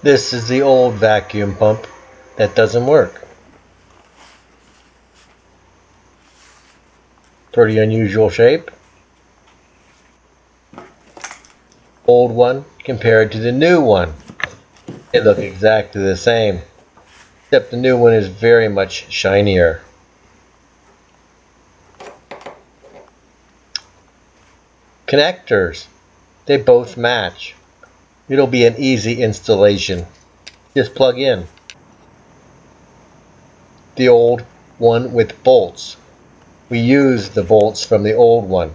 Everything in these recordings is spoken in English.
This is the old vacuum pump that doesn't work. Pretty unusual shape. Old one compared to the new one. They look exactly the same, except the new one is very much shinier. Connectors, they both match. It'll be an easy installation. Just plug in. The old one with bolts. We use the bolts from the old one.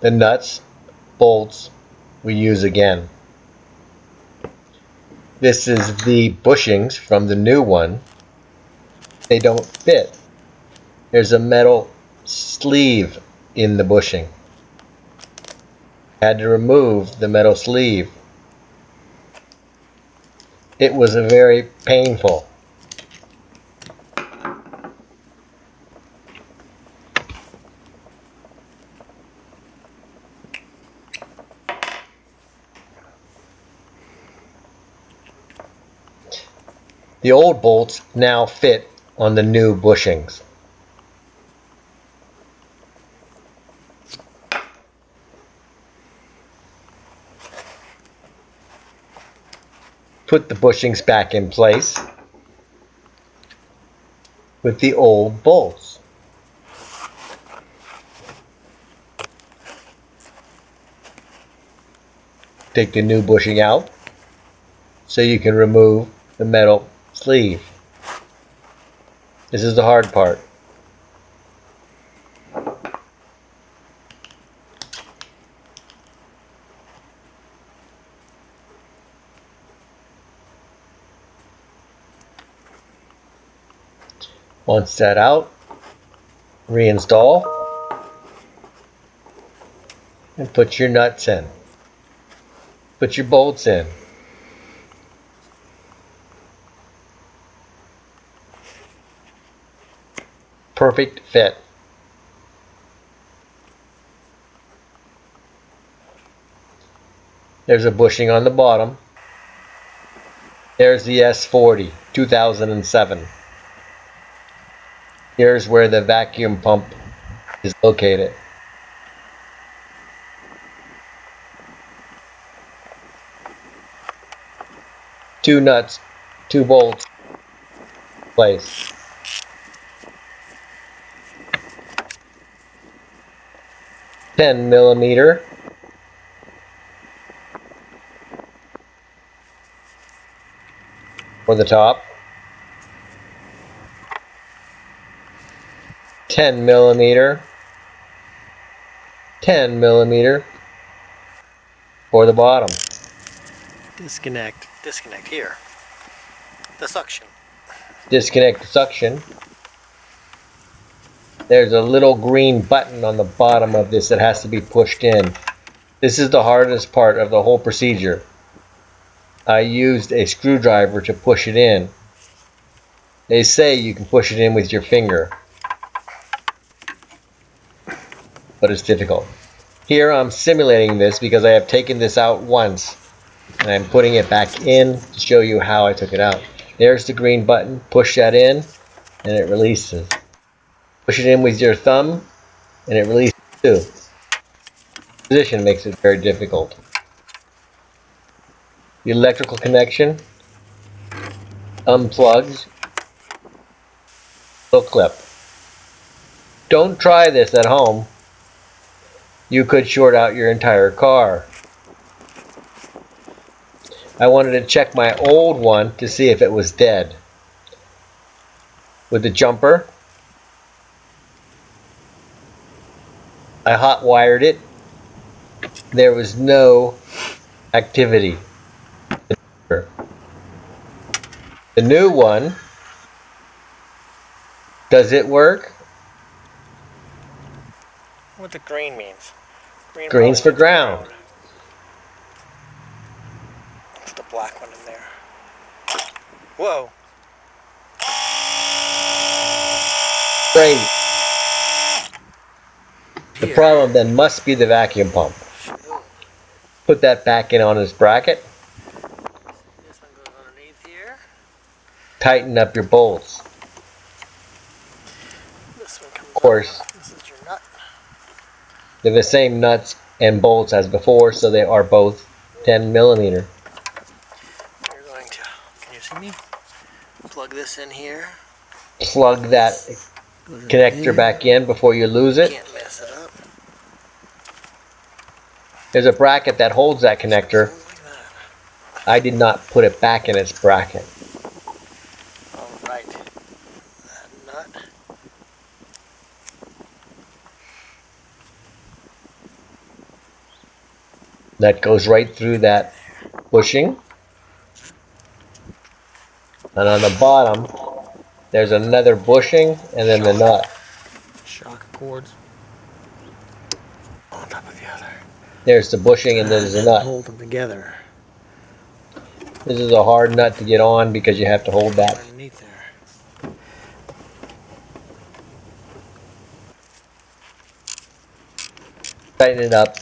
The nuts, bolts, we use again. This is the bushings from the new one. They don't fit. There's a metal sleeve in the bushing. Had to remove the metal sleeve. It was very painful. The old bolts now fit on the new bushings. Put the bushings back in place with the old bolts. Take the new bushing out so you can remove the metal sleeve. This is the hard part. Once that out, reinstall and put your nuts in. Put your bolts in. Perfect fit. There's a bushing on the bottom. There's the S40 2007. Here's where the vacuum pump is located. Two nuts, two bolts, place. $10mm for the top. 10mm, 10mm for the bottom. Disconnect here. The suction. Disconnect the suction. There's a little green button on the bottom of this that has to be pushed in. This is the hardest part of the whole procedure. I used a screwdriver to push it in. They say you can push it in with your finger, but it's difficult. Here I'm simulating this because I have taken this out once and I'm putting it back in to show you how I took it out. There's the green button. Push that in and it releases. Push it in with your thumb and it releases too. Position makes it very difficult. The electrical connection unplugs the clip. Don't try this at home. You could short out your entire car. I wanted to check my old one to see if it was dead. With the jumper, I hot wired it. There was no activity. The new one, does it work? What the green means. Green's for ground. Put the black one in there. Whoa. Great. The problem then must be the vacuum pump. Put that back in on this bracket. This one goes underneath here. Tighten up your bolts. This one comes Of course, up. This is your nut. they're the same nuts and bolts as before, so they are both 10 millimeter. You're going to, can you see me? Plug this in here. Plug that connector back in before you lose it. Can't mess it up. There's a bracket that holds that connector. Like that. I did not put it back in its bracket. All right. That nut. That goes right through that bushing. And on the bottom, there's another bushing and then the nut. Shock cords. On top of the other. There's the bushing and there's the nut. Hold them together. This is a hard nut to get on because you have to hold that. Underneath there. Tighten it up.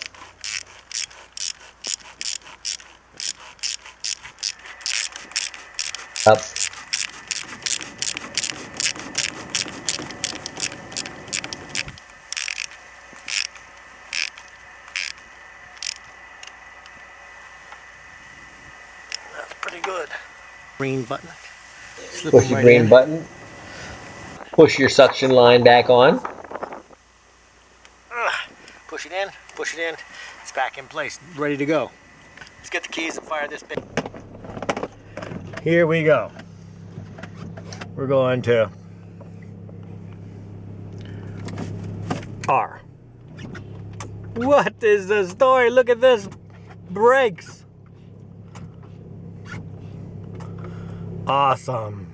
Up. That's pretty good. Green button. Slip Push them the right green in. button. Push your suction line back on. Push it in, push it in. It's back in place, ready to go. Let's get the keys and fire this bit. Here we go. We're going to R. What is the story? Look at this. Brakes. Awesome.